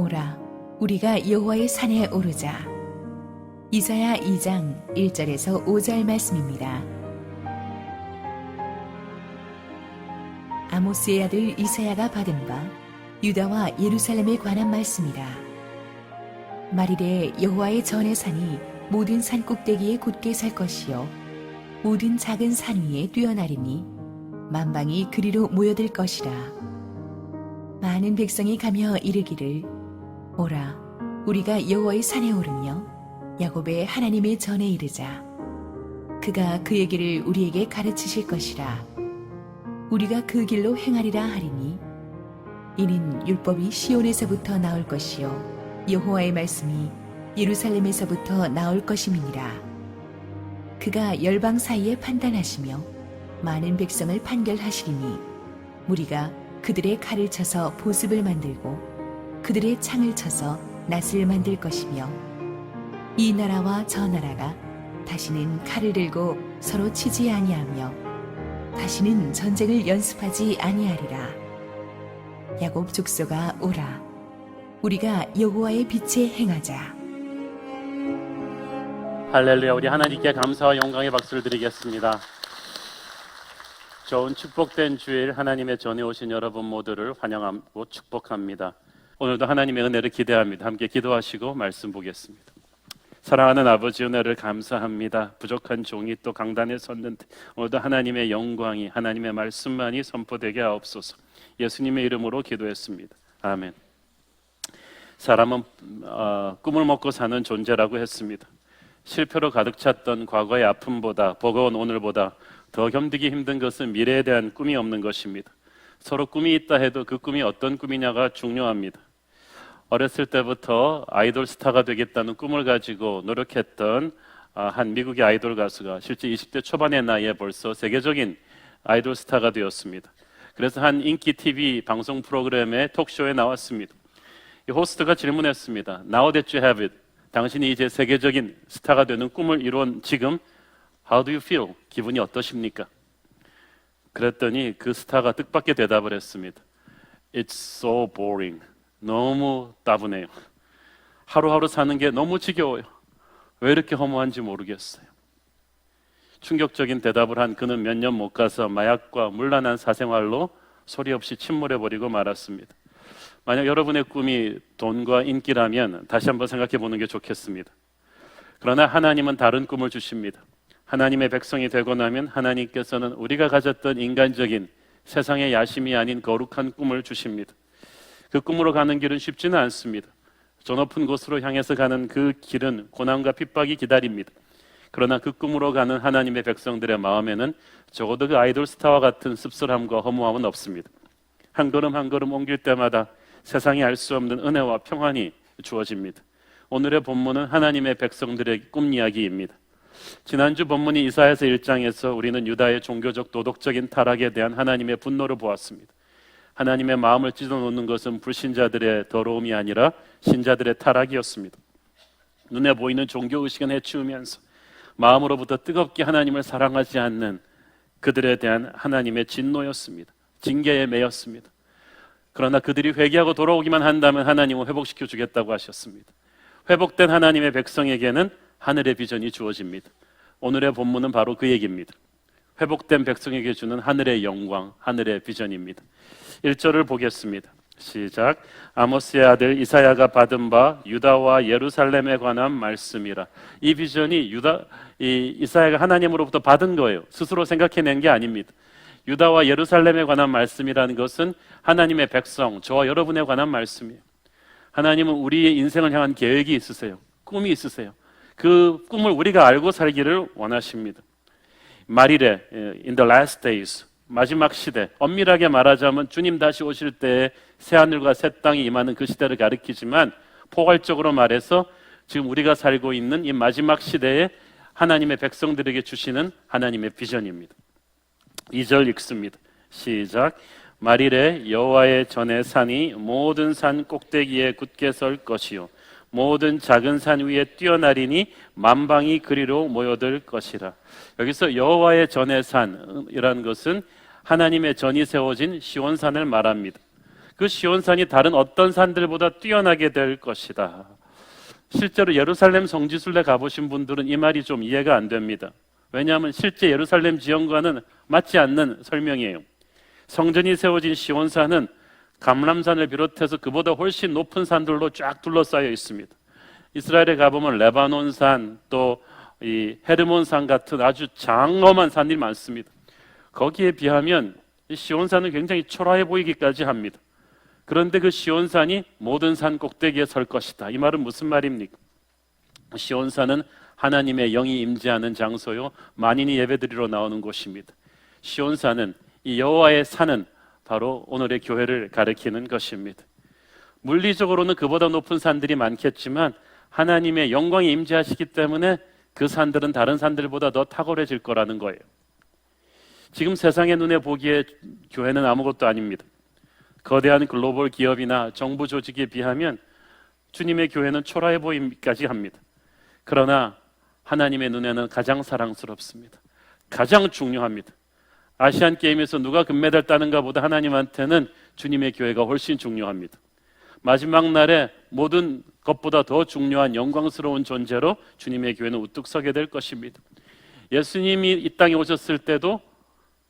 오라, 우리가 여호와의 산에 오르자. 이사야 2장 1절에서 5절 말씀입니다. 아모스의 아들 이사야가 받은 바 유다와 예루살렘에 관한 말씀이라. 말이래 여호와의 전의 산이 모든 산 꼭대기에 굳게 설 것이요 모든 작은 산 위에 뛰어나리니 만방이 그리로 모여들 것이라. 많은 백성이 가며 이르기를 오라, 우리가 여호와의 산에 오르며 야곱의 하나님의 전에 이르자. 그가 그 얘기를 우리에게 가르치실 것이라. 우리가 그 길로 행하리라 하리니 이는 율법이 시온에서부터 나올 것이요 여호와의 말씀이 예루살렘에서부터 나올 것임이니라. 그가 열방 사이에 판단하시며 많은 백성을 판결하시리니 무리가 그들의 칼을 쳐서 보습을 만들고 그들의 창을 쳐서 낫을 만들 것이며 이 나라와 저 나라가 다시는 칼을 들고 서로 치지 아니하며 다시는 전쟁을 연습하지 아니하리라. 야곱 족속아 오라, 우리가 여호와의 빛에 행하자. 할렐루야. 우리 하나님께 감사와 영광의 박수를 드리겠습니다. 좋은 축복된 주일 하나님의 전에 오신 여러분 모두를 환영하고 축복합니다. 오늘도 하나님의 은혜를 기대합니다. 함께 기도하시고 말씀 보겠습니다. 사랑하는 아버지, 은혜를 감사합니다. 부족한 종이 또 강단에 섰는데 오늘도 하나님의 영광이, 하나님의 말씀만이 선포되게 하옵소서. 예수님의 이름으로 기도했습니다. 아멘. 사람은 꿈을 먹고 사는 존재라고 했습니다. 실패로 가득 찼던 과거의 아픔보다, 버거운 오늘보다 더 견디기 힘든 것은 미래에 대한 꿈이 없는 것입니다. 서로 꿈이 있다 해도 그 꿈이 어떤 꿈이냐가 중요합니다. 어렸을 때부터 아이돌 스타가 되겠다는 꿈을 가지고 노력했던 한 미국의 아이돌 가수가 실제 20대 초반의 나이에 벌써 세계적인 아이돌 스타가 되었습니다. 그래서 한 인기 TV 방송 프로그램의 톡쇼에 나왔습니다. 이 호스트가 질문했습니다. Now that you have it, 당신이 이제 세계적인 스타가 되는 꿈을 이룬 지금 How do you feel? 기분이 어떠십니까? 그랬더니 그 스타가 뜻밖의 대답을 했습니다. It's so boring. 너무 따분해요. 하루하루 사는 게 너무 지겨워요. 왜 이렇게 허무한지 모르겠어요. 충격적인 대답을 한 그는 몇 년 못 가서 마약과 문란한 사생활로 소리 없이 침몰해버리고 말았습니다. 만약 여러분의 꿈이 돈과 인기라면 다시 한번 생각해 보는 게 좋겠습니다. 그러나 하나님은 다른 꿈을 주십니다. 하나님의 백성이 되고 나면 하나님께서는 우리가 가졌던 인간적인 세상의 야심이 아닌 거룩한 꿈을 주십니다. 그 꿈으로 가는 길은 쉽지는 않습니다. 저 높은 곳으로 향해서 가는 그 길은 고난과 핍박이 기다립니다. 그러나 그 꿈으로 가는 하나님의 백성들의 마음에는 적어도 그 아이돌 스타와 같은 씁쓸함과 허무함은 없습니다. 한 걸음 한 걸음 옮길 때마다 세상이 알 수 없는 은혜와 평안이 주어집니다. 오늘의 본문은 하나님의 백성들의 꿈 이야기입니다. 지난주 본문이 이사야서 1장에서 우리는 유다의 종교적 도덕적인 타락에 대한 하나님의 분노를 보았습니다. 하나님의 마음을 찢어놓는 것은 불신자들의 더러움이 아니라 신자들의 타락이었습니다. 눈에 보이는 종교의식은 해치우면서 마음으로부터 뜨겁게 하나님을 사랑하지 않는 그들에 대한 하나님의 진노였습니다. 징계에 매였습니다. 그러나 그들이 회개하고 돌아오기만 한다면 하나님은 회복시켜 주겠다고 하셨습니다. 회복된 하나님의 백성에게는 하늘의 비전이 주어집니다. 오늘의 본문은 바로 그 얘기입니다. 회복된 백성에게 주는 하늘의 영광, 하늘의 비전입니다. 1절을 보겠습니다. 시작. 아모스의 아들 이사야가 받은 바 유다와 예루살렘에 관한 말씀이라. 이 비전이 이사야가 하나님으로부터 받은 거예요. 스스로 생각해낸 게 아닙니다. 유다와 예루살렘에 관한 말씀이라는 것은 하나님의 백성, 저와 여러분에 관한 말씀이에요. 하나님은 우리의 인생을 향한 계획이 있으세요. 꿈이 있으세요. 그 꿈을 우리가 알고 살기를 원하십니다. 말이래, in the last days, 마지막 시대, 엄밀하게 말하자면 주님 다시 오실 때에 새하늘과 새 땅이 임하는 그 시대를 가리키지만 포괄적으로 말해서 지금 우리가 살고 있는 이 마지막 시대에 하나님의 백성들에게 주시는 하나님의 비전입니다. 2절 읽습니다. 시작. 말이래 여호와의 전의 산이 모든 산 꼭대기에 굳게 설 것이요 모든 작은 산 위에 뛰어나리니 만방이 그리로 모여들 것이라. 여기서 여호와의 전의 산이라는 것은 하나님의 전이 세워진 시온산을 말합니다. 그 시온산이 다른 어떤 산들보다 뛰어나게 될 것이다. 실제로 예루살렘 성지순례 가보신 분들은 이 말이 좀 이해가 안 됩니다. 왜냐하면 실제 예루살렘 지형과는 맞지 않는 설명이에요. 성전이 세워진 시온산은 감람산을 비롯해서 그보다 훨씬 높은 산들로 쫙 둘러싸여 있습니다. 이스라엘에 가보면 레바논산, 또 이 헤르몬산 같은 아주 장엄한 산들이 많습니다. 거기에 비하면 이 시온산은 굉장히 초라해 보이기까지 합니다. 그런데 그 시온산이 모든 산 꼭대기에 설 것이다. 이 말은 무슨 말입니까? 시온산은 하나님의 영이 임재하는 장소요, 만인이 예배드리러 나오는 곳입니다. 시온산은, 이 여호와의 산은 바로 오늘의 교회를 가리키는 것입니다. 물리적으로는 그보다 높은 산들이 많겠지만 하나님의 영광이 임재하시기 때문에 그 산들은 다른 산들보다 더 탁월해질 거라는 거예요. 지금 세상의 눈에 보기에 교회는 아무것도 아닙니다. 거대한 글로벌 기업이나 정부 조직에 비하면 주님의 교회는 초라해 보이기까지 합니다. 그러나 하나님의 눈에는 가장 사랑스럽습니다. 가장 중요합니다. 아시안 게임에서 누가 금메달 따는가 보다 하나님한테는 주님의 교회가 훨씬 중요합니다. 마지막 날에 모든 것보다 더 중요한 영광스러운 존재로 주님의 교회는 우뚝 서게 될 것입니다. 예수님이 이 땅에 오셨을 때도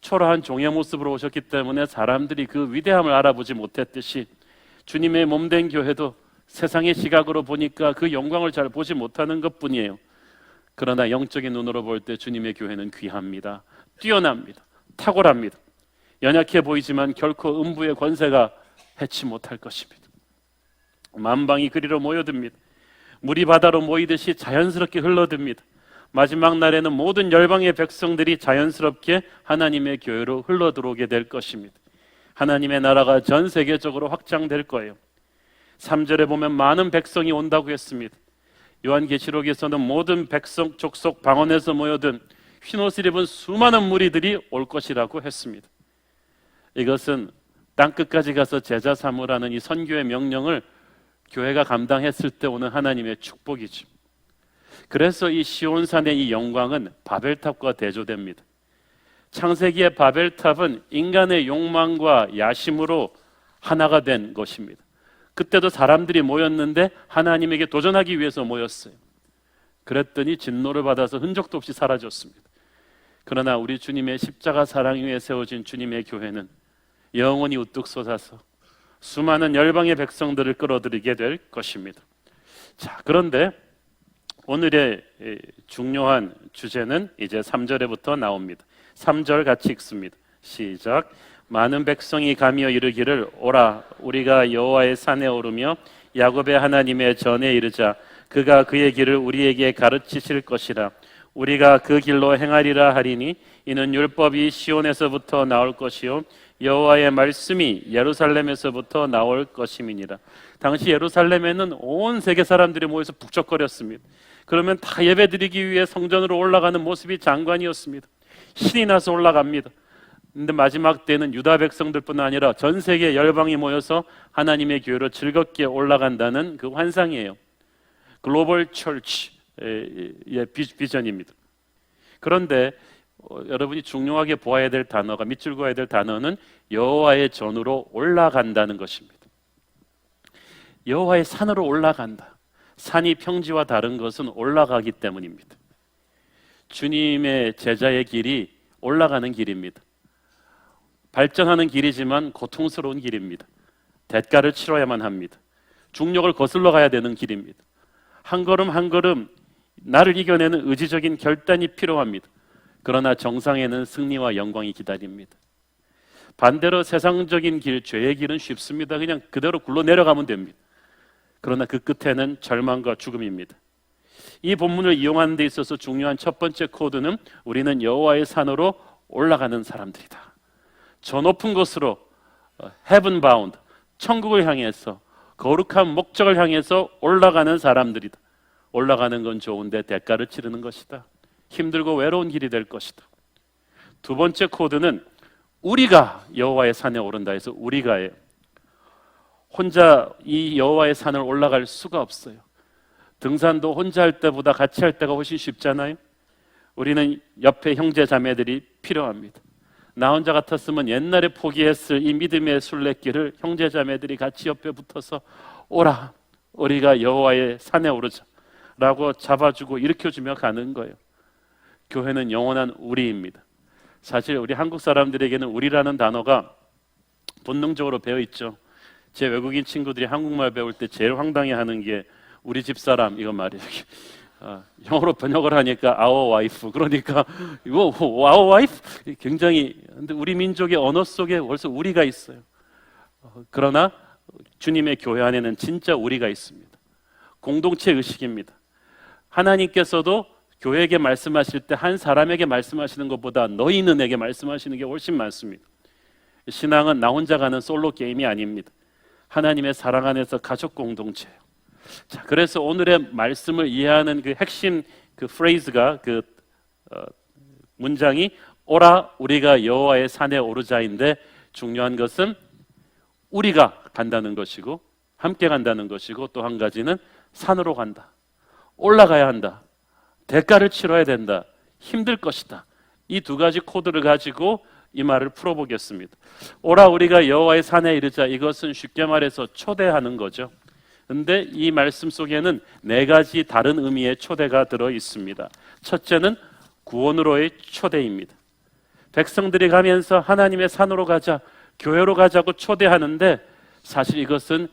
초라한 종의 모습으로 오셨기 때문에 사람들이 그 위대함을 알아보지 못했듯이 주님의 몸된 교회도 세상의 시각으로 보니까 그 영광을 잘 보지 못하는 것뿐이에요. 그러나 영적인 눈으로 볼 때 주님의 교회는 귀합니다. 뛰어납니다. 탁월합니다. 연약해 보이지만 결코 음부의 권세가 해치 못할 것입니다. 만방이 그리로 모여듭니다. 물이 바다로 모이듯이 자연스럽게 흘러듭니다. 마지막 날에는 모든 열방의 백성들이 자연스럽게 하나님의 교회로 흘러들어오게 될 것입니다. 하나님의 나라가 전 세계적으로 확장될 거예요. 3절에 보면 많은 백성이 온다고 했습니다. 요한계시록에서는 모든 백성, 족속, 방언에서 모여든 흰옷을 입은 수많은 무리들이 올 것이라고 했습니다. 이것은 땅끝까지 가서 제자 삼으라는 이 선교의 명령을 교회가 감당했을 때 오는 하나님의 축복이죠. 그래서 이 시온산의 이 영광은 바벨탑과 대조됩니다. 창세기의 바벨탑은 인간의 욕망과 야심으로 하나가 된 것입니다. 그때도 사람들이 모였는데 하나님에게 도전하기 위해서 모였어요. 그랬더니 진노를 받아서 흔적도 없이 사라졌습니다. 그러나 우리 주님의 십자가 사랑 위에 세워진 주님의 교회는 영원히 우뚝 솟아서 수많은 열방의 백성들을 끌어들이게 될 것입니다. 자, 그런데 오늘의 중요한 주제는 이제 3절에부터 나옵니다. 3절 같이 읽습니다. 시작. 많은 백성이 가며 이르기를 오라 우리가 여호와의 산에 오르며 야곱의 하나님의 전에 이르자 그가 그의 길을 우리에게 가르치실 것이라 우리가 그 길로 행하리라 하리니 이는 율법이 시온에서부터 나올 것이요 여호와의 말씀이 예루살렘에서부터 나올 것임이니라. 당시 예루살렘에는 온 세계 사람들이 모여서 북적거렸습니다. 그러면 다 예배드리기 위해 성전으로 올라가는 모습이 장관이었습니다. 신이 나서 올라갑니다. 근데 마지막 때는 유다 백성들뿐 아니라 전 세계 열방이 모여서 하나님의 교회로 즐겁게 올라간다는 그 환상이에요. 글로벌 철치의 비전입니다. 그런데 여러분이 중요하게 보아야 될 단어가, 밑줄 그어야 될 단어는 여호와의 전으로 올라간다는 것입니다. 여호와의 산으로 올라간다. 산이 평지와 다른 것은 올라가기 때문입니다. 주님의 제자의 길이 올라가는 길입니다. 발전하는 길이지만 고통스러운 길입니다. 대가를 치러야만 합니다. 중력을 거슬러 가야 되는 길입니다. 한 걸음 한 걸음 나를 이겨내는 의지적인 결단이 필요합니다. 그러나 정상에는 승리와 영광이 기다립니다. 반대로 세상적인 길, 죄의 길은 쉽습니다. 그냥 그대로 굴러 내려가면 됩니다. 그러나 그 끝에는 절망과 죽음입니다. 이 본문을 이용하는 데 있어서 중요한 첫 번째 코드는 우리는 여호와의 산으로 올라가는 사람들이다. 저 높은 곳으로 heaven bound, 천국을 향해서 거룩한 목적을 향해서 올라가는 사람들이다. 올라가는 건 좋은데 대가를 치르는 것이다. 힘들고 외로운 길이 될 것이다. 두 번째 코드는 우리가 여호와의 산에 오른다 해서 우리가예요. 혼자 이 여호와의 산을 올라갈 수가 없어요. 등산도 혼자 할 때보다 같이 할 때가 훨씬 쉽잖아요. 우리는 옆에 형제 자매들이 필요합니다. 나 혼자 같았으면 옛날에 포기했을 이 믿음의 순례길을 형제자매들이 같이 옆에 붙어서 오라, 우리가 여호와의 산에 오르자 라고 잡아주고 일으켜주며 가는 거예요. 교회는 영원한 우리입니다. 사실 우리 한국 사람들에게는 우리라는 단어가 본능적으로 배어 있죠. 제 외국인 친구들이 한국말 배울 때 제일 황당해하는 게 우리 집사람 이거 말이에요. 영어로 번역을 하니까 our wife, 그러니까 이거 our wife 굉장히, 근데 우리 민족의 언어 속에 벌써 우리가 있어요. 그러나 주님의 교회 안에는 진짜 우리가 있습니다. 공동체 의식입니다. 하나님께서도 교회에게 말씀하실 때 한 사람에게 말씀하시는 것보다 너희는에게 말씀하시는 게 훨씬 많습니다. 신앙은 나 혼자 가는 솔로 게임이 아닙니다. 하나님의 사랑 안에서 가족 공동체예요. 자, 그래서 오늘의 말씀을 이해하는 그 핵심 그 프레이즈가 문장이 오라 우리가 여호와의 산에 오르자인데, 중요한 것은 우리가 간다는 것이고 함께 간다는 것이고, 또 한 가지는 산으로 간다, 올라가야 한다, 대가를 치러야 된다, 힘들 것이다. 이 두 가지 코드를 가지고 이 말을 풀어보겠습니다. 오라 우리가 여호와의 산에 이르자, 이것은 쉽게 말해서 초대하는 거죠. 근데 이 말씀 속에는 네 가지 다른 의미의 초대가 들어 있습니다. 첫째는 구원으로의 초대입니다. 백성들이 가면서 하나님의 산으로 가자, 교회로 가자고 초대하는데, 사실 이것은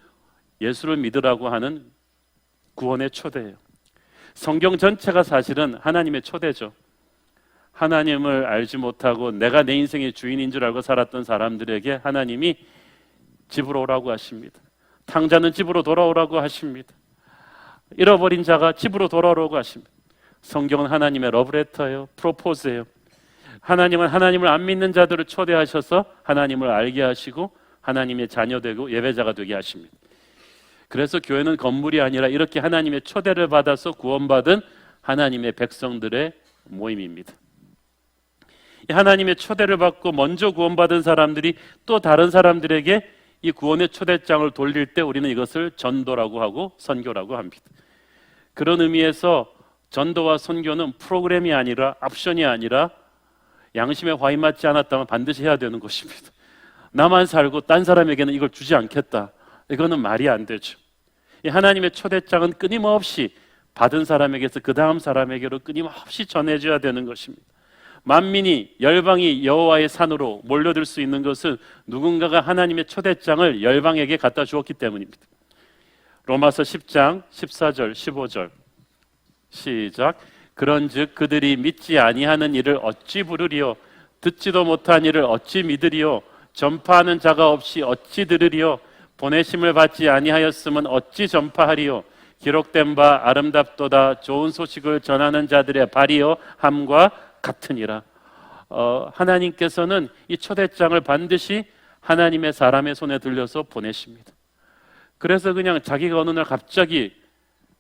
예수를 믿으라고 하는 구원의 초대예요. 성경 전체가 사실은 하나님의 초대죠. 하나님을 알지 못하고 내가 내 인생의 주인인 줄 알고 살았던 사람들에게 하나님이 집으로 오라고 하십니다. 탕자는 집으로 돌아오라고 하십니다. 잃어버린 자가 집으로 돌아오라고 하십니다. 성경은 하나님의 러브레터예요. 프로포즈예요. 하나님은 하나님을 안 믿는 자들을 초대하셔서 하나님을 알게 하시고 하나님의 자녀되고 예배자가 되게 하십니다. 그래서 교회는 건물이 아니라 이렇게 하나님의 초대를 받아서 구원받은 하나님의 백성들의 모임입니다. 하나님의 초대를 받고 먼저 구원받은 사람들이 또 다른 사람들에게 이 구원의 초대장을 돌릴 때 우리는 이것을 전도라고 하고 선교라고 합니다. 그런 의미에서 전도와 선교는 프로그램이 아니라 옵션이 아니라 양심에 화이 맞지 않았다면 반드시 해야 되는 것입니다. 나만 살고 딴 사람에게는 이걸 주지 않겠다, 이거는 말이 안 되죠. 이 하나님의 초대장은 끊임없이 받은 사람에게서 그 다음 사람에게로 끊임없이 전해져야 되는 것입니다. 만민이 열방이 여호와의 산으로 몰려들 수 있는 것은 누군가가 하나님의 초대장을 열방에게 갖다 주었기 때문입니다. 로마서 10장 14절 15절 시작. 그런즉 그들이 믿지 아니하는 일을 어찌 부르리요, 듣지도 못한 일을 어찌 믿으리요, 전파하는 자가 없이 어찌 들으리요, 보내심을 받지 아니하였으면 어찌 전파하리요, 기록된 바 아름답도다 좋은 소식을 전하는 자들의 발이요 함과 같으니라. 하나님께서는 이 초대장을 반드시 하나님의 사람의 손에 들려서 보내십니다. 그래서 그냥 자기가 어느 날 갑자기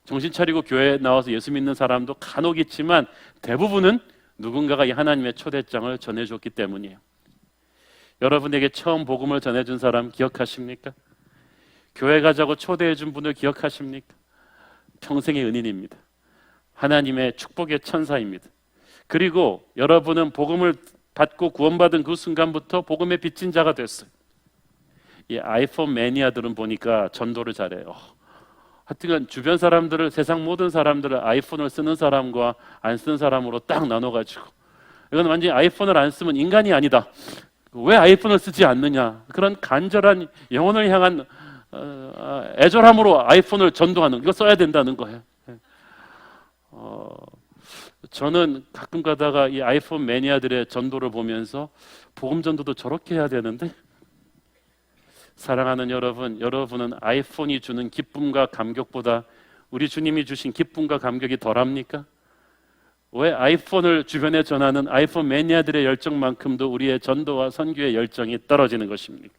정신 차리고 교회에 나와서 예수 믿는 사람도 간혹 있지만 대부분은 누군가가 이 하나님의 초대장을 전해줬기 때문이에요. 여러분에게 처음 복음을 전해준 사람 기억하십니까? 교회 가자고 초대해준 분을 기억하십니까? 평생의 은인입니다. 하나님의 축복의 천사입니다. 그리고 여러분은 복음을 받고 구원받은 그 순간부터 복음의 빚진 자가 됐어요. 이 아이폰 매니아들은 보니까 전도를 잘해요. 하여튼 주변 사람들을, 세상 모든 사람들을 아이폰을 쓰는 사람과 안 쓰는 사람으로 딱 나눠가지고, 이건 완전히 아이폰을 안 쓰면 인간이 아니다, 왜 아이폰을 쓰지 않느냐, 그런 간절한 영혼을 향한 애절함으로 아이폰을 전도하는, 이거 써야 된다는 거예요. 저는 가끔 가다가 이 아이폰 매니아들의 전도를 보면서 복음 전도도 저렇게 해야 되는데, 사랑하는 여러분, 여러분은 아이폰이 주는 기쁨과 감격보다 우리 주님이 주신 기쁨과 감격이 덜합니까? 왜 아이폰을 주변에 전하는 아이폰 매니아들의 열정만큼도 우리의 전도와 선교의 열정이 떨어지는 것입니까?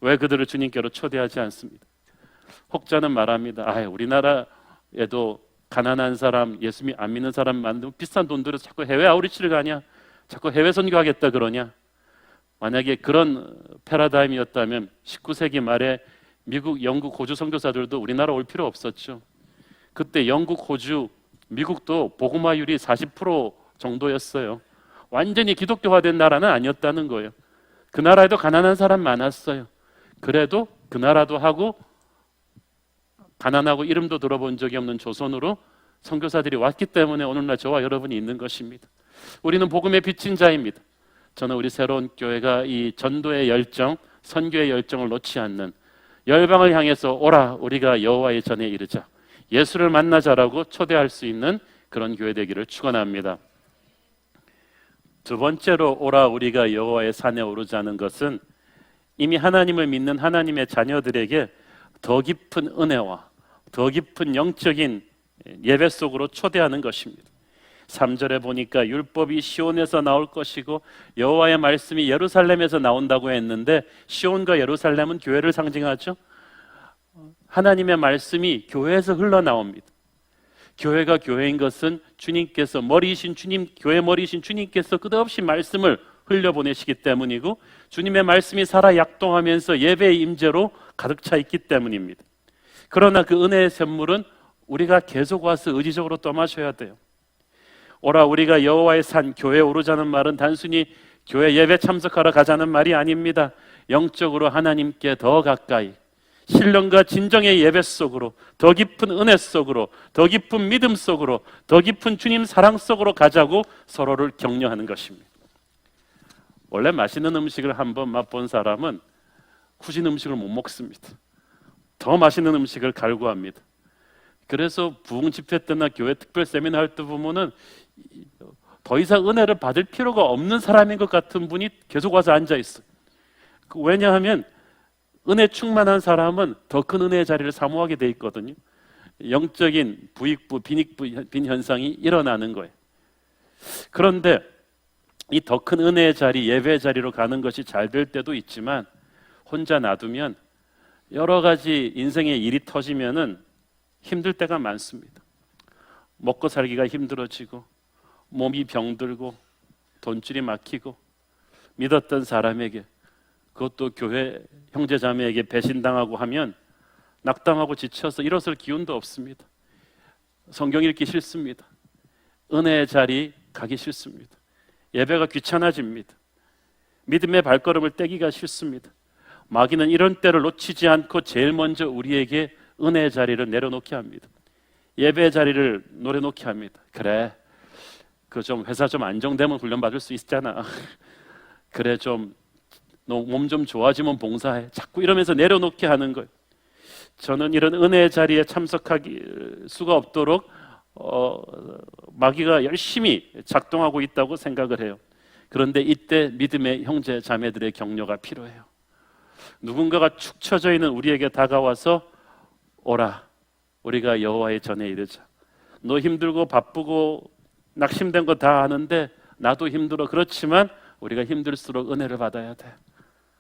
왜 그들을 주님께로 초대하지 않습니다? 혹자는 말합니다. 우리나라에도 가난한 사람, 예수 안 믿는 사람 만들면 비싼 돈 들여서 자꾸 해외 아우리치를 가냐, 자꾸 해외 선교하겠다 그러냐. 만약에 그런 패러다임이었다면 19세기 말에 미국, 영국, 호주 선교사들도 우리나라 올 필요 없었죠. 그때 영국, 호주, 미국도 복음화율이 40% 정도였어요. 완전히 기독교화된 나라는 아니었다는 거예요. 그 나라에도 가난한 사람 많았어요. 그래도 그 나라도 하고 가난하고 이름도 들어본 적이 없는 조선으로 선교사들이 왔기 때문에 오늘날 저와 여러분이 있는 것입니다. 우리는 복음의 빚진 자입니다. 저는 우리 새로운 교회가 이 전도의 열정, 선교의 열정을 놓지 않는, 열방을 향해서 오라 우리가 여호와의 전에 이르자, 예수를 만나자라고 초대할 수 있는 그런 교회 되기를 축원합니다. 두 번째로 오라 우리가 여호와의 산에 오르자는 것은 이미 하나님을 믿는 하나님의 자녀들에게 더 깊은 은혜와 더 깊은 영적인 예배 속으로 초대하는 것입니다. 3절에 보니까 율법이 시온에서 나올 것이고 여호와의 말씀이 예루살렘에서 나온다고 했는데, 시온과 예루살렘은 교회를 상징하죠. 하나님의 말씀이 교회에서 흘러나옵니다. 교회가 교회인 것은 주님께서 머리이신 주님, 교회 머리이신 주님께서 끝없이 말씀을 흘려보내시기 때문이고, 주님의 말씀이 살아 약동하면서 예배의 임재로 가득 차 있기 때문입니다. 그러나 그 은혜의 샘물은 우리가 계속 와서 의지적으로 떠마셔야 돼요. 오라 우리가 여호와의 산, 교회에 오르자는 말은 단순히 교회 예배 참석하러 가자는 말이 아닙니다. 영적으로 하나님께 더 가까이, 신령과 진정의 예배 속으로, 더 깊은 은혜 속으로, 더 깊은 믿음 속으로, 더 깊은 주님 사랑 속으로 가자고 서로를 격려하는 것입니다. 원래 맛있는 음식을 한번 맛본 사람은 후진 음식을 못 먹습니다. 더 맛있는 음식을 갈구합니다. 그래서 부흥 집회 때나 교회 특별 세미나 할 때 보면은 더 이상 은혜를 받을 필요가 없는 사람인 것 같은 분이 계속 와서 앉아 있어요. 왜냐하면 은혜 충만한 사람은 더 큰 은혜의 자리를 사모하게 돼 있거든요. 영적인 부익부, 빈익부, 빈 현상이 일어나는 거예요. 그런데 이 더 큰 은혜의 자리, 예배의 자리로 가는 것이 잘 될 때도 있지만, 혼자 놔두면 여러 가지 인생의 일이 터지면은 힘들 때가 많습니다. 먹고 살기가 힘들어지고, 몸이 병들고, 돈줄이 막히고, 믿었던 사람에게, 그것도 교회 형제자매에게 배신당하고 하면 낙담하고 지쳐서 일어설 기운도 없습니다. 성경 읽기 싫습니다. 은혜의 자리 가기 싫습니다. 예배가 귀찮아집니다. 믿음의 발걸음을 떼기가 싫습니다. 마귀는 이런 때를 놓치지 않고 제일 먼저 우리에게 은혜의 자리를 내려놓게 합니다. 예배의 자리를 내려놓게 합니다. 그래, 그 좀 회사 좀 안정되면 훈련받을 수 있잖아. 그래, 좀 몸 좀 좋아지면 봉사해. 자꾸 이러면서 내려놓게 하는 거예요. 저는 이런 은혜의 자리에 참석할 수가 없도록 마귀가 열심히 작동하고 있다고 생각을 해요. 그런데 이때 믿음의 형제 자매들의 격려가 필요해요. 누군가가 축 처져 있는 우리에게 다가와서 오라 우리가 여호와의 전에 이르자. 너 힘들고 바쁘고 낙심된 거 다 아는데 나도 힘들어. 그렇지만 우리가 힘들수록 은혜를 받아야 돼.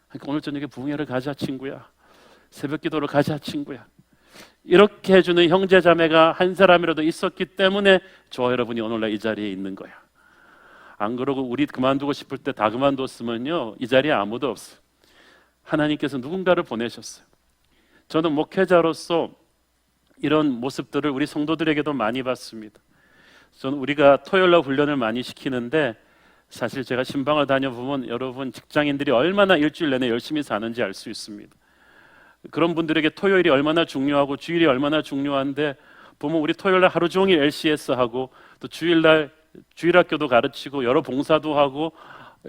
그러니까 오늘 저녁에 부흥회를 가자 친구야. 새벽 기도를 가자 친구야. 이렇게 해주는 형제 자매가 한 사람이라도 있었기 때문에 저와 여러분이 오늘날 이 자리에 있는 거야. 안 그러고 우리 그만두고 싶을 때 다 그만뒀으면요 이 자리에 아무도 없어요. 하나님께서 누군가를 보내셨어요. 저는 목회자로서 이런 모습들을 우리 성도들에게도 많이 봤습니다. 저는 우리가 토요일날 훈련을 많이 시키는데, 사실 제가 신방을 다녀보면 여러분 직장인들이 얼마나 일주일 내내 열심히 사는지 알 수 있습니다. 그런 분들에게 토요일이 얼마나 중요하고 주일이 얼마나 중요한데, 보면 우리 토요일날 하루 종일 LCS 하고 또 주일날 주일학교도 가르치고 여러 봉사도 하고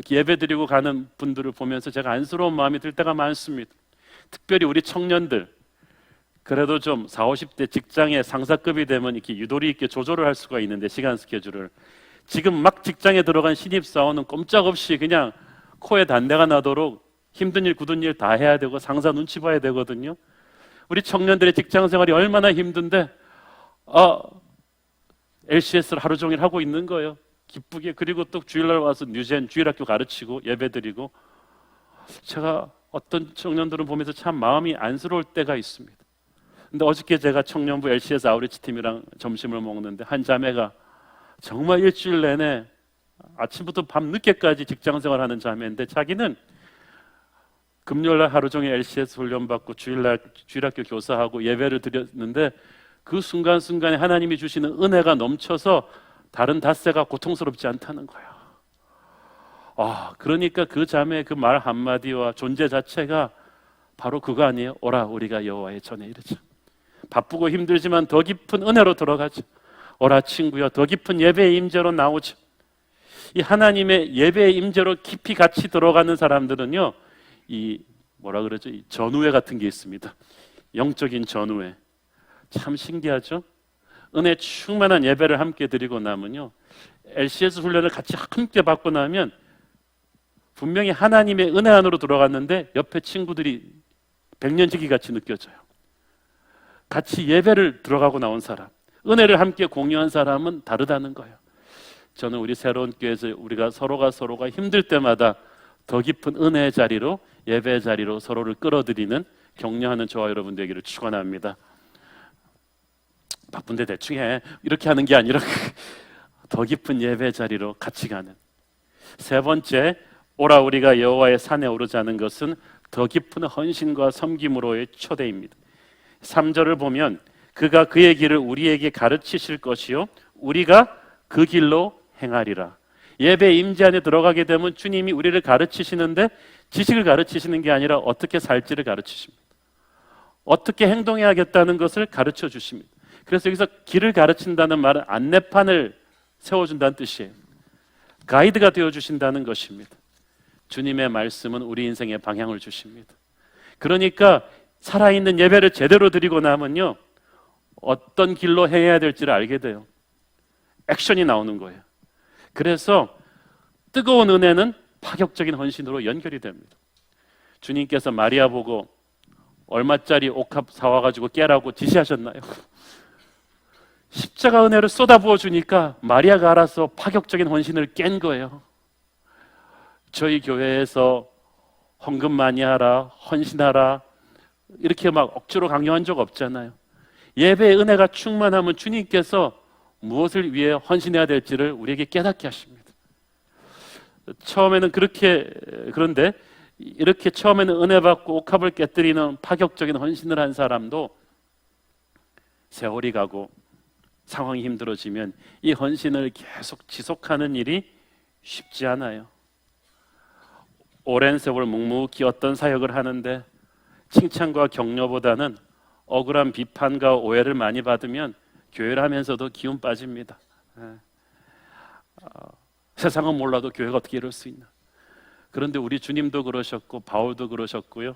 예배드리고 가는 분들을 보면서 제가 안쓰러운 마음이 들 때가 많습니다. 특별히 우리 청년들, 그래도 좀 40, 50대 직장의 상사급이 되면 이렇게 유도리 있게 조절을 할 수가 있는데, 시간 스케줄을 지금 막 직장에 들어간 신입사원은 꼼짝없이 그냥 코에 단내가 나도록 힘든 일 굳은 일 다 해야 되고 상사 눈치 봐야 되거든요. 우리 청년들의 직장 생활이 얼마나 힘든데 LCS를 하루 종일 하고 있는 거예요. 기쁘게. 그리고 또 주일날 와서 뉴젠 주일학교 가르치고 예배드리고. 제가 어떤 청년들은 보면서 참 마음이 안쓰러울 때가 있습니다. 근데 어저께 제가 청년부 LCS 아우리치 팀이랑 점심을 먹는데 한 자매가 정말 일주일 내내 아침부터 밤 늦게까지 직장 생활하는 자매인데, 자기는 금요일날 하루 종일 LCS 훈련받고 주일날 주일학교 교사하고 예배를 드렸는데, 그 순간순간에 하나님이 주시는 은혜가 넘쳐서 다른 닷새가 고통스럽지 않다는 거예요. 그러니까 그 자매의 그 말 한마디와 존재 자체가 바로 그거 아니에요? 오라 우리가 여호와의 전에 이르자. 바쁘고 힘들지만 더 깊은 은혜로 들어가자. 오라 친구야, 더 깊은 예배의 임재로 나오자. 이 하나님의 예배의 임재로 깊이 같이 들어가는 사람들은요, 이 뭐라 그러죠? 이 전우회 같은 게 있습니다. 영적인 전우회. 참 신기하죠? 은혜 충만한 예배를 함께 드리고 나면요, LCS 훈련을 같이 함께 받고 나면 분명히 하나님의 은혜 안으로 들어갔는데 옆에 친구들이 백년지기 같이 느껴져요. 같이 예배를 들어가고 나온 사람, 은혜를 함께 공유한 사람은 다르다는 거예요. 저는 우리 새로운 교회에서 우리가 서로가 힘들 때마다 더 깊은 은혜의 자리로, 예배의 자리로 서로를 끌어들이는, 격려하는 저와 여러분 되기를 축원합니다. 바쁜데 대충 해 이렇게 하는 게 아니라 더 깊은 예배 자리로 같이 가는. 세 번째, 오라 우리가 여호와의 산에 오르자는 것은 더 깊은 헌신과 섬김으로의 초대입니다. 3절을 보면 그가 그의 길을 우리에게 가르치실 것이요 우리가 그 길로 행하리라. 예배 임재 안에 들어가게 되면 주님이 우리를 가르치시는데 지식을 가르치시는 게 아니라 어떻게 살지를 가르치십니다. 어떻게 행동해야겠다는 것을 가르쳐 주십니다. 그래서 여기서 길을 가르친다는 말은 안내판을 세워준다는 뜻이에요. 가이드가 되어주신다는 것입니다. 주님의 말씀은 우리 인생의 방향을 주십니다. 그러니까 살아있는 예배를 제대로 드리고 나면요, 어떤 길로 행해야 될지를 알게 돼요. 액션이 나오는 거예요. 그래서 뜨거운 은혜는 파격적인 헌신으로 연결이 됩니다. 주님께서 마리아 보고 얼마짜리 옥합 사와가지고 깨라고 지시하셨나요? 십자가 은혜를 쏟아부어 주니까 마리아가 알아서 파격적인 헌신을 깬 거예요. 저희 교회에서 헌금 많이 하라, 헌신하라 이렇게 막 억지로 강요한 적 없잖아요. 예배의 은혜가 충만하면 주님께서 무엇을 위해 헌신해야 될지를 우리에게 깨닫게 하십니다. 처음에는 그런데 이렇게 처음에는 은혜 받고 옥합을 깨뜨리는 파격적인 헌신을 한 사람도 세월이 가고 상황이 힘들어지면 이 헌신을 계속 지속하는 일이 쉽지 않아요. 오랜 세월 묵묵히 어떤 사역을 하는데 칭찬과 격려보다는 억울한 비판과 오해를 많이 받으면 교회를 하면서도 기운 빠집니다. 세상은 몰라도 교회가 어떻게 이럴 수 있나. 그런데 우리 주님도 그러셨고 바울도 그러셨고요.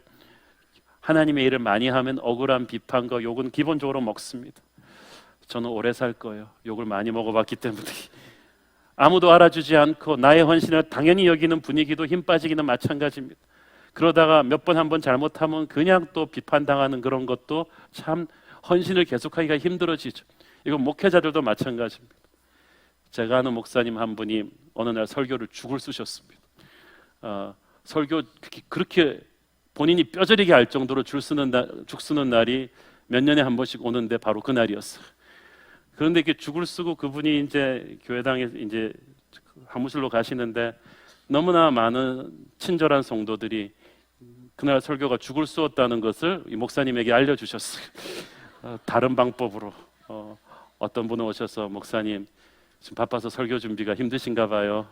하나님의 일을 많이 하면 억울한 비판과 욕은 기본적으로 먹습니다. 저는 오래 살 거예요. 욕을 많이 먹어봤기 때문에. 아무도 알아주지 않고 나의 헌신을 당연히 여기는 분위기도 힘 빠지기는 마찬가지입니다. 그러다가 몇 번 한 번 잘못하면 그냥 또 비판당하는 그런 것도 참 헌신을 계속하기가 힘들어지죠. 이건 목회자들도 마찬가지입니다. 제가 아는 목사님 한 분이 어느 날 설교를 죽을 쓰셨습니다. 설교 그렇게 본인이 뼈저리게 알 정도로 죽 쓰는 날이 몇 년에 한 번씩 오는데 바로 그 날이었어요. 그런데 이렇게 죽을 쓰고 그분이 이제 교회당에 이제 사무실로 가시는데 너무나 많은 친절한 성도들이 그날 설교가 죽을 쓰었다는 것을 이 목사님에게 알려주셨어요. 다른 방법으로 어떤 분은 오셔서 목사님 지금 바빠서 설교 준비가 힘드신가 봐요.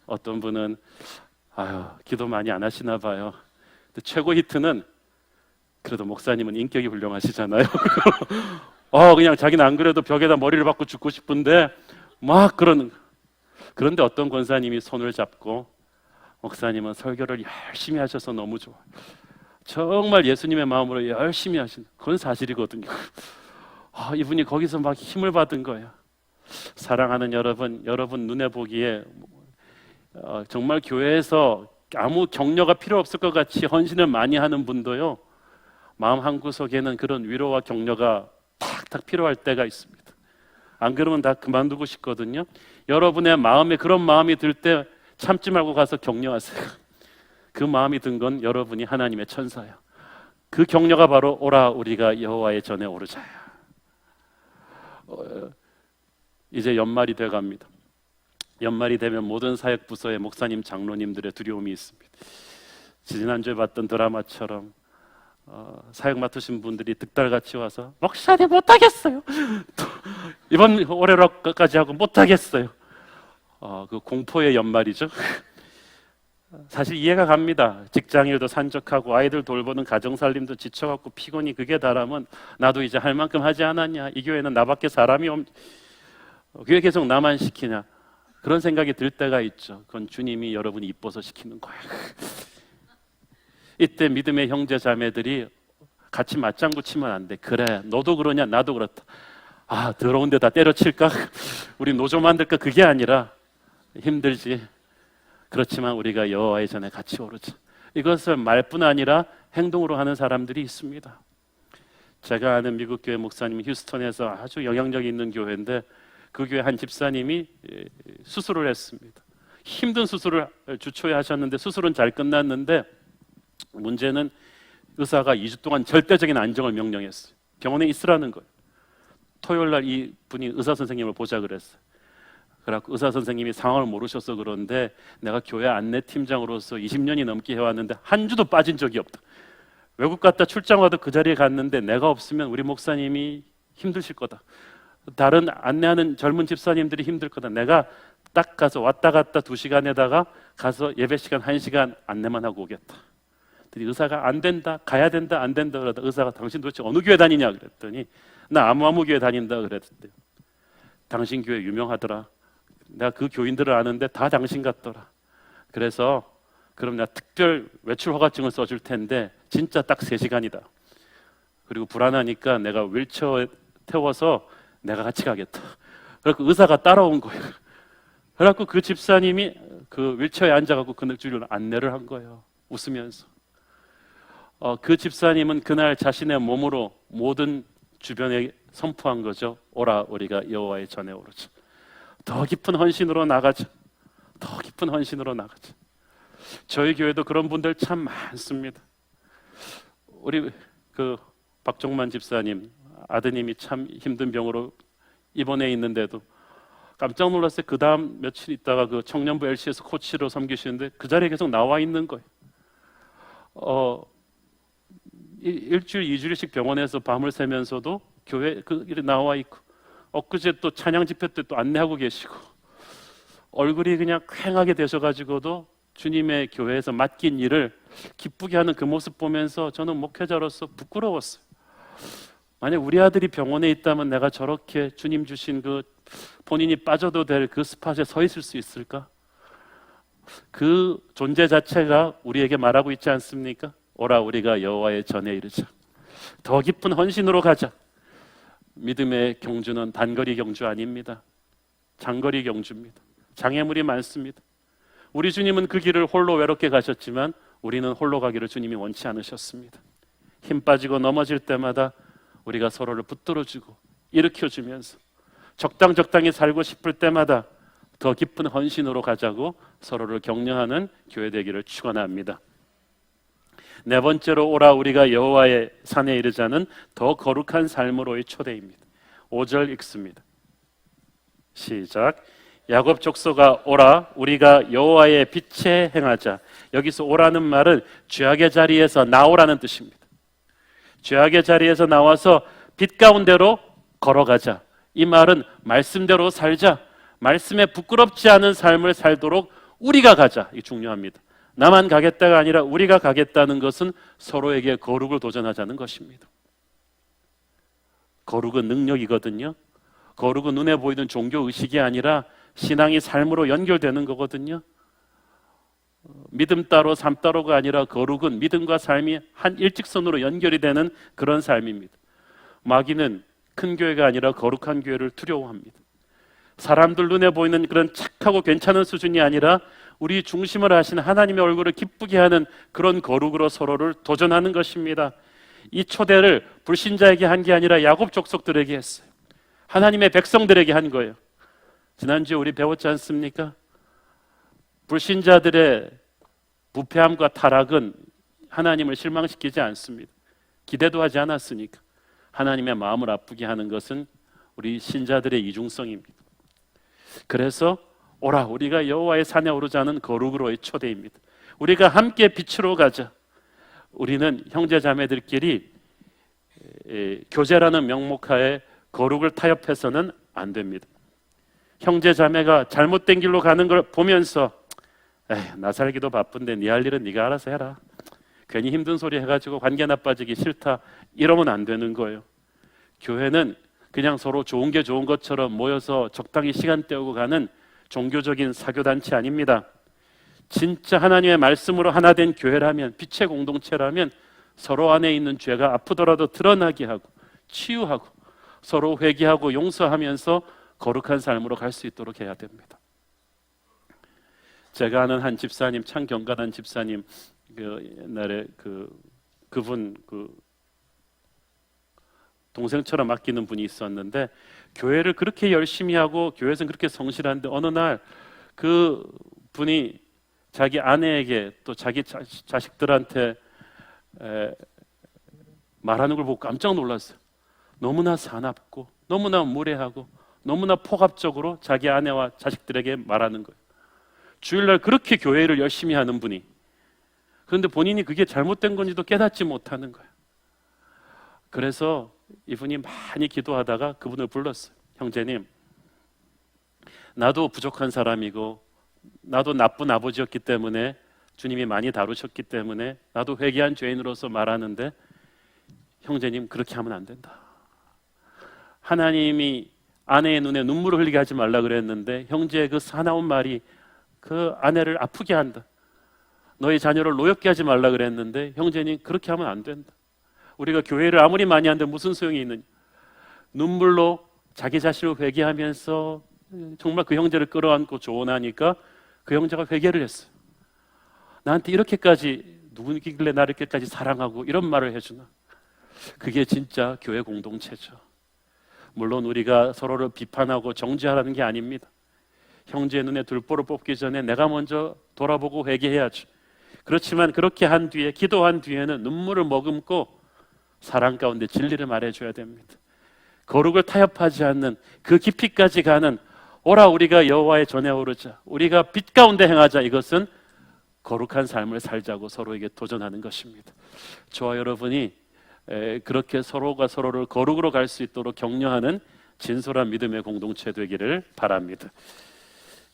어떤 분은 기도 많이 안 하시나 봐요. 근데 최고 히트는 그래도 목사님은 인격이 훌륭하시잖아요. 그냥 자기는 안 그래도 벽에다 머리를 박고 죽고 싶은데 막 그런데 어떤 권사님이 손을 잡고 목사님은 설교를 열심히 하셔서 너무 좋아. 정말 예수님의 마음으로 열심히 하신 그건 사실이거든요. 이분이 거기서 막 힘을 받은 거예요. 사랑하는 여러분 눈에 보기에 정말 교회에서 아무 격려가 필요 없을 것 같이 헌신을 많이 하는 분도요, 마음 한구석에는 그런 위로와 격려가 탁탁 필요할 때가 있습니다. 안 그러면 다 그만두고 싶거든요. 여러분의 마음에 그런 마음이 들 때 참지 말고 가서 격려하세요. 그 마음이 든 건 여러분이 하나님의 천사예요. 그 격려가 바로 오라 우리가 여호와의 전에 오르자야. 이제 연말이 돼갑니다. 연말이 되면 모든 사역 부서의 목사님, 장로님들의 두려움이 있습니다. 지난주에 봤던 드라마처럼 사역 맡으신 분들이 득달같이 와서 목사님 못하겠어요. 이번 올해로까지 하고 못하겠어요. 그 공포의 연말이죠. 사실 이해가 갑니다. 직장일도 산적하고 아이들 돌보는 가정살림도 지쳐갖고 피곤이 극에 달하면 나도 이제 할 만큼 하지 않았냐, 이 교회는 나밖에 사람이 왜 계속 나만 시키냐, 그런 생각이 들 때가 있죠. 그건 주님이 여러분이 이뻐서 시키는 거예요. 이때 믿음의 형제 자매들이 같이 맞장구 치면 안 돼. 그래, 너도 그러냐, 나도 그렇다. 아, 더러운 데다 때려칠까? 우리 노조 만들까? 그게 아니라 힘들지. 그렇지만 우리가 여호와의 전에 같이 오르자. 이것을 말뿐 아니라 행동으로 하는 사람들이 있습니다. 제가 아는 미국 교회 목사님, 휴스턴에서 아주 영향력 있는 교회인데 그 교회 한 집사님이 수술을 했습니다. 힘든 수술을 주초에 하셨는데 수술은 잘 끝났는데 문제는 의사가 2주 동안 절대적인 안정을 명령했어요. 병원에 있으라는 거예요. 토요일 날 이 분이 의사 선생님을 보자 그랬어요. 그래갖고 의사 선생님이 상황을 모르셔서 그런데 내가 교회 안내팀장으로서 20년이 넘게 해왔는데 한 주도 빠진 적이 없다. 외국 갔다 출장 와도 그 자리에 갔는데 내가 없으면 우리 목사님이 힘드실 거다. 다른 안내하는 젊은 집사님들이 힘들 거다. 내가 딱 가서 왔다 갔다 2시간에다가 가서 예배 시간 1시간 안내만 하고 오겠다. 의사가 안 된다, 가야 된다, 안 된다 그러다 의사가 당신 도대체 어느 교회 다니냐 그랬더니 나 아무 교회 다닌다 그랬대요. 당신 교회 유명하더라. 내가 그 교인들을 아는데 다 당신 같더라. 그래서 그럼 내가 특별 외출 허가증을 써줄 텐데 진짜 딱 3시간이다. 그리고 불안하니까 내가 휠체어에 태워서 내가 같이 가겠다. 그래서 의사가 따라온 거예요. 그래갖고 그 집사님이 그 휠체어에 앉아갖고 그늘줄을 안내를 한 거예요. 웃으면서. 그 집사님은 그날 자신의 몸으로 모든 주변에 선포한 거죠. 오라, 우리가 여호와의 전에 오르자. 더 깊은 헌신으로 나가자. 더 깊은 헌신으로 나가자. 저희 교회도 그런 분들 참 많습니다. 우리 그 박종만 집사님 아드님이 참 힘든 병으로 입원해 있는데도 깜짝 놀랐어요. 그 다음 며칠 있다가 그 청년부 LC에서 코치로 섬기시는데 그 자리에 계속 나와 있는 거예요. 일주일, 2주일씩 병원에서 밤을 새면서도 교회 그 일에 나와 있고 엊그제 또 찬양 집회 때 또 안내하고 계시고 얼굴이 그냥 퀭하게 되셔가지고도 주님의 교회에서 맡긴 일을 기쁘게 하는 그 모습 보면서 저는 목회자로서 부끄러웠어요. 만약 우리 아들이 병원에 있다면 내가 저렇게 주님 주신 그 본인이 빠져도 될 그 스팟에 서 있을 수 있을까? 그 존재 자체가 우리에게 말하고 있지 않습니까? 오라, 우리가 여호와의 전에 이르자. 더 깊은 헌신으로 가자. 믿음의 경주는 단거리 경주 아닙니다. 장거리 경주입니다. 장애물이 많습니다. 우리 주님은 그 길을 홀로 외롭게 가셨지만 우리는 홀로 가기를 주님이 원치 않으셨습니다. 힘 빠지고 넘어질 때마다 우리가 서로를 붙들어주고 일으켜주면서 적당히 살고 싶을 때마다 더 깊은 헌신으로 가자고 서로를 격려하는 교회 되기를 축원합니다. 네 번째로 오라, 우리가 여호와의 산에 이르자는 더 거룩한 삶으로의 초대입니다. 5절 읽습니다. 시작. 야곱 족속아 오라, 우리가 여호와의 빛에 행하자. 여기서 오라는 말은 죄악의 자리에서 나오라는 뜻입니다. 죄악의 자리에서 나와서 빛 가운데로 걸어가자. 이 말은 말씀대로 살자. 말씀에 부끄럽지 않은 삶을 살도록 우리가 가자. 이게 중요합니다. 나만 가겠다가 아니라 우리가 가겠다는 것은 서로에게 거룩을 도전하자는 것입니다. 거룩은 능력이거든요. 거룩은 눈에 보이는 종교 의식이 아니라 신앙이 삶으로 연결되는 거거든요. 믿음 따로 삶 따로가 아니라 거룩은 믿음과 삶이 한 일직선으로 연결이 되는 그런 삶입니다. 마귀는 큰 교회가 아니라 거룩한 교회를 두려워합니다. 사람들 눈에 보이는 그런 착하고 괜찮은 수준이 아니라 우리 중심을 하신 하나님의 얼굴을 기쁘게 하는 그런 거룩으로 서로를 도전하는 것입니다. 이 초대를 불신자에게 한 게 아니라 야곱 족속들에게 했어요. 하나님의 백성들에게 한 거예요. 지난주에 우리 배웠지 않습니까? 불신자들의 부패함과 타락은 하나님을 실망시키지 않습니다. 기대도 하지 않았으니까. 하나님의 마음을 아프게 하는 것은 우리 신자들의 이중성입니다. 그래서 오라, 우리가 여호와의 산에 오르자는 거룩으로의 초대입니다. 우리가 함께 빛으로 가자. 우리는 형제 자매들끼리 교제라는 명목하에 거룩을 타협해서는 안 됩니다. 형제 자매가 잘못된 길로 가는 걸 보면서 에이, 나 살기도 바쁜데 네 할 일은 네가 알아서 해라. 괜히 힘든 소리 해가지고 관계 나빠지기 싫다. 이러면 안 되는 거예요. 교회는 그냥 서로 좋은 게 좋은 것처럼 모여서 적당히 시간 때우고 가는 종교적인 사교단체 아닙니다. 진짜 하나님의 말씀으로 하나 된 교회라면, 빛의 공동체라면 서로 안에 있는 죄가 아프더라도 드러나게 하고 치유하고 서로 회개하고 용서하면서 거룩한 삶으로 갈 수 있도록 해야 됩니다. 제가 아는 한 집사님, 참 경건한 집사님, 옛날에 그분 동생처럼 아끼는 분이 있었는데, 교회를 그렇게 열심히 하고 교회에서는 그렇게 성실한데 어느 날 그 분이 자기 아내에게 또 자기 자식들한테 말하는 걸 보고 깜짝 놀랐어요. 너무나 사납고 너무나 무례하고 너무나 폭압적으로 자기 아내와 자식들에게 말하는 거예요. 주일날 그렇게 교회를 열심히 하는 분이, 그런데 본인이 그게 잘못된 건지도 깨닫지 못하는 거예요. 그래서 이분이 많이 기도하다가 그분을 불렀어요. 형제님, 나도 부족한 사람이고 나도 나쁜 아버지였기 때문에 주님이 많이 다루셨기 때문에 나도 회개한 죄인으로서 말하는데 형제님, 그렇게 하면 안 된다. 하나님이 아내의 눈에 눈물을 흘리게 하지 말라 그랬는데 형제의 그 사나운 말이 그 아내를 아프게 한다. 너희 자녀를 노엽게 하지 말라 그랬는데 형제님, 그렇게 하면 안 된다. 우리가 교회를 아무리 많이 하는데 무슨 소용이 있느냐. 눈물로 자기 자신을 회개하면서 정말 그 형제를 끌어안고 조언하니까 그 형제가 회개를 했어요. 나한테 이렇게까지, 누구길래 나를 이렇게까지 사랑하고 이런 말을 해주나. 그게 진짜 교회 공동체죠. 물론 우리가 서로를 비판하고 정죄하라는 게 아닙니다. 형제의 눈에 들보를 뽑기 전에 내가 먼저 돌아보고 회개해야죠. 그렇지만 그렇게 한 뒤에, 기도한 뒤에는 눈물을 머금고 사랑 가운데 진리를 말해줘야 됩니다. 거룩을 타협하지 않는 그 깊이까지 가는, 오라 우리가 여호와의 전에 오르자, 우리가 빛 가운데 행하자, 이것은 거룩한 삶을 살자고 서로에게 도전하는 것입니다. 저와 여러분이 그렇게 서로가 서로를 거룩으로 갈 수 있도록 격려하는 진솔한 믿음의 공동체 되기를 바랍니다.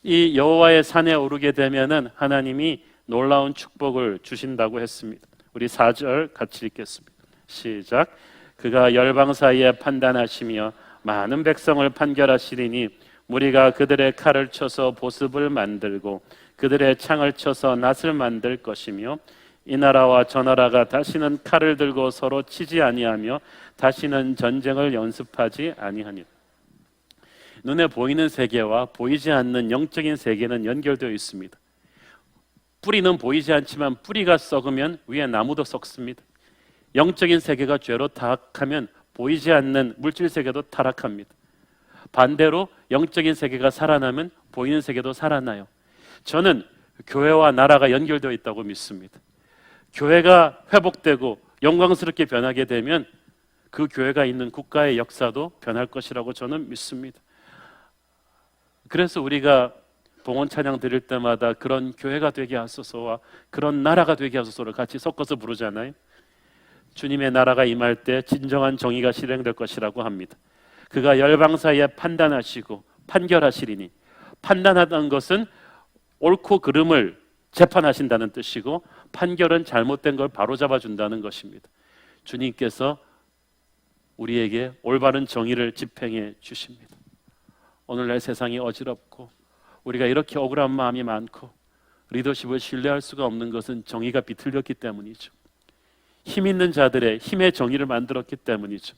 이 여호와의 산에 오르게 되면은 하나님이 놀라운 축복을 주신다고 했습니다. 우리 4절 같이 읽겠습니다. 시작. 그가 열방 사이에 판단하시며 많은 백성을 판결하시리니 무리가 그들의 칼을 쳐서 보습을 만들고 그들의 창을 쳐서 낫을 만들 것이며 이 나라와 저 나라가 다시는 칼을 들고 서로 치지 아니하며 다시는 전쟁을 연습하지 아니하니라. 눈에 보이는 세계와 보이지 않는 영적인 세계는 연결되어 있습니다. 뿌리는 보이지 않지만 뿌리가 썩으면 위에 나무도 썩습니다. 영적인 세계가 죄로 타락하면 보이지 않는 물질 세계도 타락합니다. 반대로 영적인 세계가 살아나면 보이는 세계도 살아나요. 저는 교회와 나라가 연결되어 있다고 믿습니다. 교회가 회복되고 영광스럽게 변하게 되면 그 교회가 있는 국가의 역사도 변할 것이라고 저는 믿습니다. 그래서 우리가 봉헌 찬양 드릴 때마다 그런 교회가 되게 하소서와 그런 나라가 되게 하소서를 같이 섞어서 부르잖아요. 주님의 나라가 임할 때 진정한 정의가 실행될 것이라고 합니다. 그가 열방 사이에 판단하시고 판결하시리니, 판단하다는 것은 옳고 그름을 재판하신다는 뜻이고 판결은 잘못된 걸 바로잡아 준다는 것입니다. 주님께서 우리에게 올바른 정의를 집행해 주십니다. 오늘날 세상이 어지럽고 우리가 이렇게 억울한 마음이 많고 리더십을 신뢰할 수가 없는 것은 정의가 비틀렸기 때문이죠. 힘 있는 자들의 힘의 정의를 만들었기 때문이죠.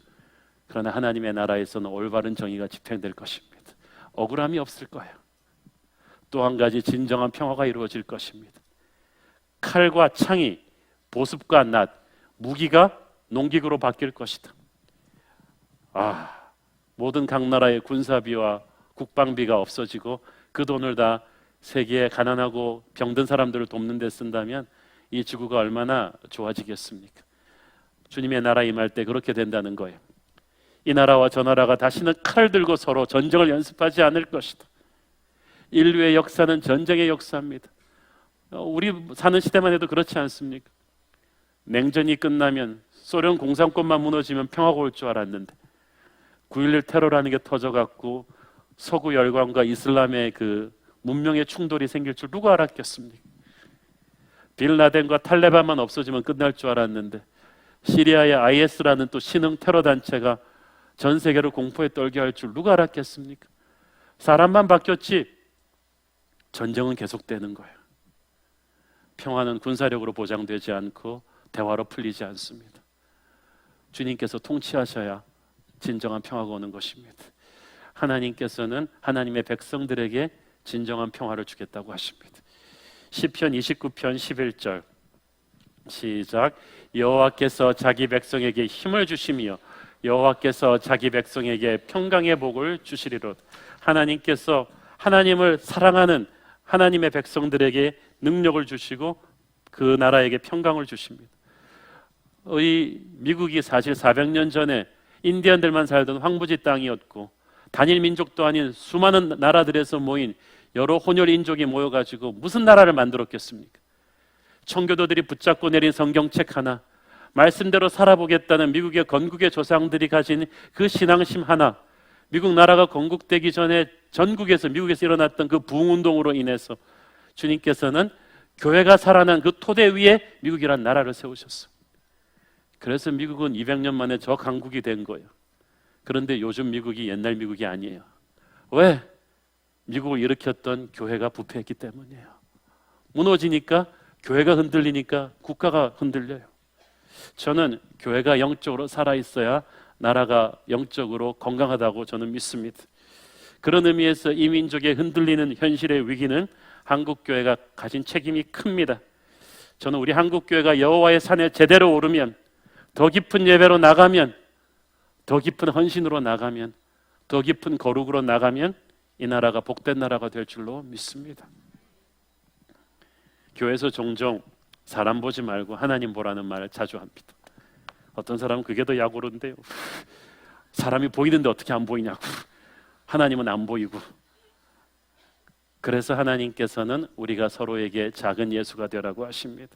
그러나 하나님의 나라에서는 올바른 정의가 집행될 것입니다. 억울함이 없을 거예요. 또 한 가지 진정한 평화가 이루어질 것입니다. 칼과 창이 보습과 낫, 무기가 농기구로 바뀔 것이다. 모든 각 나라의 군사비와 국방비가 없어지고 그 돈을 다 세계의 가난하고 병든 사람들을 돕는 데 쓴다면 이 지구가 얼마나 좋아지겠습니까? 주님의 나라 임할 때 그렇게 된다는 거예요. 이 나라와 저 나라가 다시는 칼 들고 서로 전쟁을 연습하지 않을 것이다. 인류의 역사는 전쟁의 역사입니다. 우리 사는 시대만 해도 그렇지 않습니까? 냉전이 끝나면 소련 공산권만 무너지면 평화가 올 줄 알았는데 9.11 테러라는 게 터져갖고 서구 열강과 이슬람의 그 문명의 충돌이 생길 줄 누가 알았겠습니까? 빌라덴과 탈레반만 없어지면 끝날 줄 알았는데 시리아의 IS라는 또 신흥 테러 단체가 전 세계를 공포에 떨게 할 줄 누가 알았겠습니까? 사람만 바뀌었지 전쟁은 계속되는 거예요. 평화는 군사력으로 보장되지 않고 대화로 풀리지 않습니다. 주님께서 통치하셔야 진정한 평화가 오는 것입니다. 하나님께서는 하나님의 백성들에게 진정한 평화를 주겠다고 하십니다. 시편 29편 11절 시작. 여호와께서 자기 백성에게 힘을 주시며 여호와께서 자기 백성에게 평강의 복을 주시리로다. 하나님께서 하나님을 사랑하는 하나님의 백성들에게 능력을 주시고 그 나라에게 평강을 주십니다. 우리 미국이 사실 400년 전에 인디언들만 살던 황무지 땅이었고 단일 민족도 아닌 수많은 나라들에서 모인 여러 혼혈 인종이 모여가지고 무슨 나라를 만들었겠습니까? 청교도들이 붙잡고 내린 성경책 하나, 말씀대로 살아보겠다는 미국의 건국의 조상들이 가진 그 신앙심 하나, 미국 나라가 건국되기 전에 전국에서 미국에서 일어났던 그 부흥운동으로 인해서 주님께서는 교회가 살아난 그 토대 위에 미국이란 나라를 세우셨어요. 그래서 미국은 200년 만에 저 강국이 된 거예요. 그런데 요즘 미국이 옛날 미국이 아니에요. 왜? 미국을 일으켰던 교회가 부패했기 때문이에요. 무너지니까 교회가 흔들리니까 국가가 흔들려요. 저는 교회가 영적으로 살아있어야 나라가 영적으로 건강하다고 저는 믿습니다. 그런 의미에서 이 민족의 흔들리는 현실의 위기는 한국교회가 가진 책임이 큽니다. 저는 우리 한국교회가 여호와의 산에 제대로 오르면, 더 깊은 예배로 나가면, 더 깊은 헌신으로 나가면, 더 깊은 거룩으로 나가면 이 나라가 복된 나라가 될 줄로 믿습니다. 교회에서 종종 사람 보지 말고 하나님 보라는 말을 자주 합니다. 어떤 사람은 그게 더 약오른데요. 사람이 보이는데 어떻게 안 보이냐고. 하나님은 안 보이고. 그래서 하나님께서는 우리가 서로에게 작은 예수가 되라고 하십니다.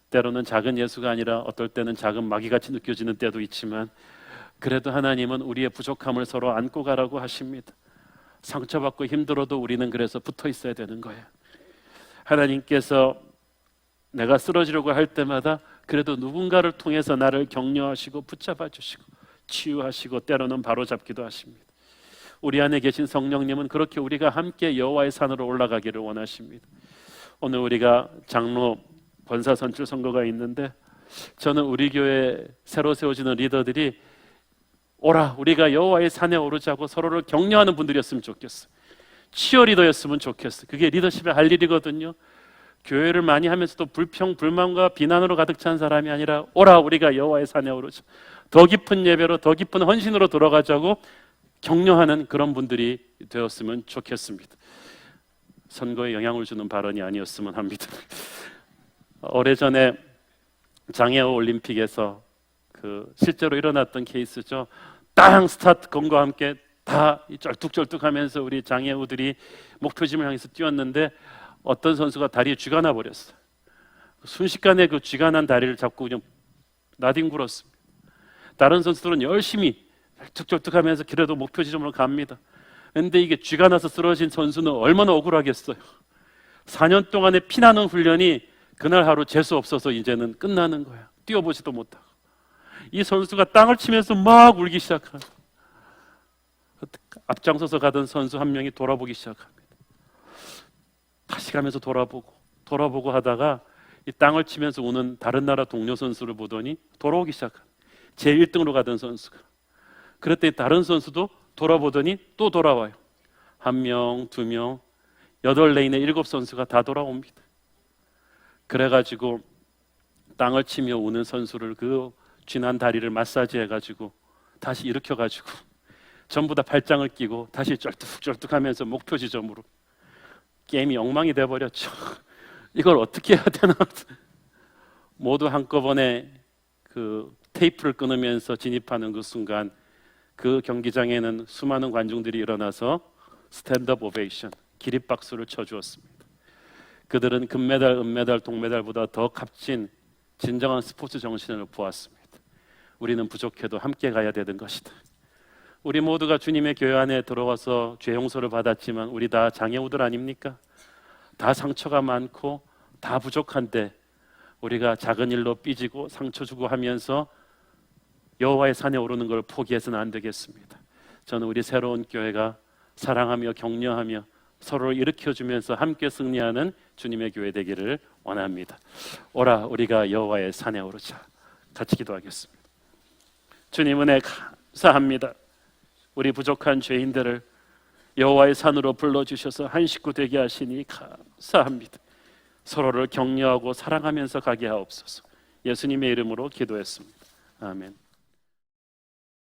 때로는 작은 예수가 아니라 어떨 때는 작은 마귀같이 느껴지는 때도 있지만 그래도 하나님은 우리의 부족함을 서로 안고 가라고 하십니다. 상처받고 힘들어도 우리는 그래서 붙어 있어야 되는 거예요. 하나님께서 내가 쓰러지려고 할 때마다 그래도 누군가를 통해서 나를 격려하시고 붙잡아 주시고 치유하시고 때로는 바로잡기도 하십니다. 우리 안에 계신 성령님은 그렇게 우리가 함께 여호와의 산으로 올라가기를 원하십니다. 오늘 우리가 장로 권사 선출 선거가 있는데 저는 우리 교회 새로 세워지는 리더들이 오라 우리가 여호와의 산에 오르자고 서로를 격려하는 분들이었으면 좋겠어요. 치어리더였으면 좋겠어요. 그게 리더십의 할 일이거든요. 교회를 많이 하면서도 불평, 불만과 비난으로 가득 찬 사람이 아니라 오라 우리가 여호와의 산에 오르자. 더 깊은 예배로 더 깊은 헌신으로 돌아가자고 격려하는 그런 분들이 되었으면 좋겠습니다. 선거에 영향을 주는 발언이 아니었으면 합니다. 오래전에 장애우 올림픽에서 실제로 일어났던 케이스죠. 땅 스타트 건과 함께 다 쩔뚝쩔뚝하면서 우리 장애우들이 목표지점을 향해서 뛰었는데 어떤 선수가 다리에 쥐가 나 버렸어요. 순식간에 그 쥐가 난 다리를 잡고 그냥 나뒹굴었습니다. 다른 선수들은 열심히 쩔뚝쩔뚝하면서 그래도 목표 지점으로 갑니다. 그런데 이게 쥐가 나서 쓰러진 선수는 얼마나 억울하겠어요. 4년 동안의 피나는 훈련이 그날 하루 재수 없어서 이제는 끝나는 거야. 뛰어보지도 못하고. 이 선수가 땅을 치면서 막 울기 시작하고 앞장서서 가던 선수 한 명이 돌아보기 시작합니다. 다시 가면서 돌아보고 하다가 이 땅을 치면서 우는 다른 나라 동료 선수를 보더니 돌아오기 시작합니다. 제 1등으로 가던 선수가. 그랬더니 다른 선수도 돌아보더니 또 돌아와요. 1명, 2명, 8레인의 7선수가 다 돌아옵니다. 그래가지고 땅을 치며 우는 선수를 그 쥐난 다리를 마사지 해가지고 다시 일으켜가지고 전부 다 발장을 끼고 다시 쩔뚝쩔뚝하면서 목표 지점으로. 게임이 엉망이 돼버렸죠. 이걸 어떻게 해야 되나. 모두 한꺼번에 그 테이프를 끊으면서 진입하는 그 순간 그 경기장에는 수많은 관중들이 일어나서 스탠드업 오베이션, 기립박수를 쳐주었습니다. 그들은 금메달, 은메달, 동메달보다 더 값진 진정한 스포츠 정신을 보았습니다. 우리는 부족해도 함께 가야 되는 것이다. 우리 모두가 주님의 교회 안에 들어와서 죄 용서를 받았지만 우리 다 장애우들 아닙니까? 다 상처가 많고 다 부족한데 우리가 작은 일로 삐지고 상처 주고 하면서 여호와의 산에 오르는 걸 포기해서는 안 되겠습니다. 저는 우리 새로운 교회가 사랑하며 격려하며 서로를 일으켜주면서 함께 승리하는 주님의 교회 되기를 원합니다. 오라 우리가 여호와의 산에 오르자. 같이 기도하겠습니다. 주님 은혜 감사합니다. 우리 부족한 죄인들을 여호와의 산으로 불러주셔서 한 식구 되게 하시니 감사합니다. 서로를 격려하고 사랑하면서 가게 하옵소서. 예수님의 이름으로 기도했습니다. 아멘.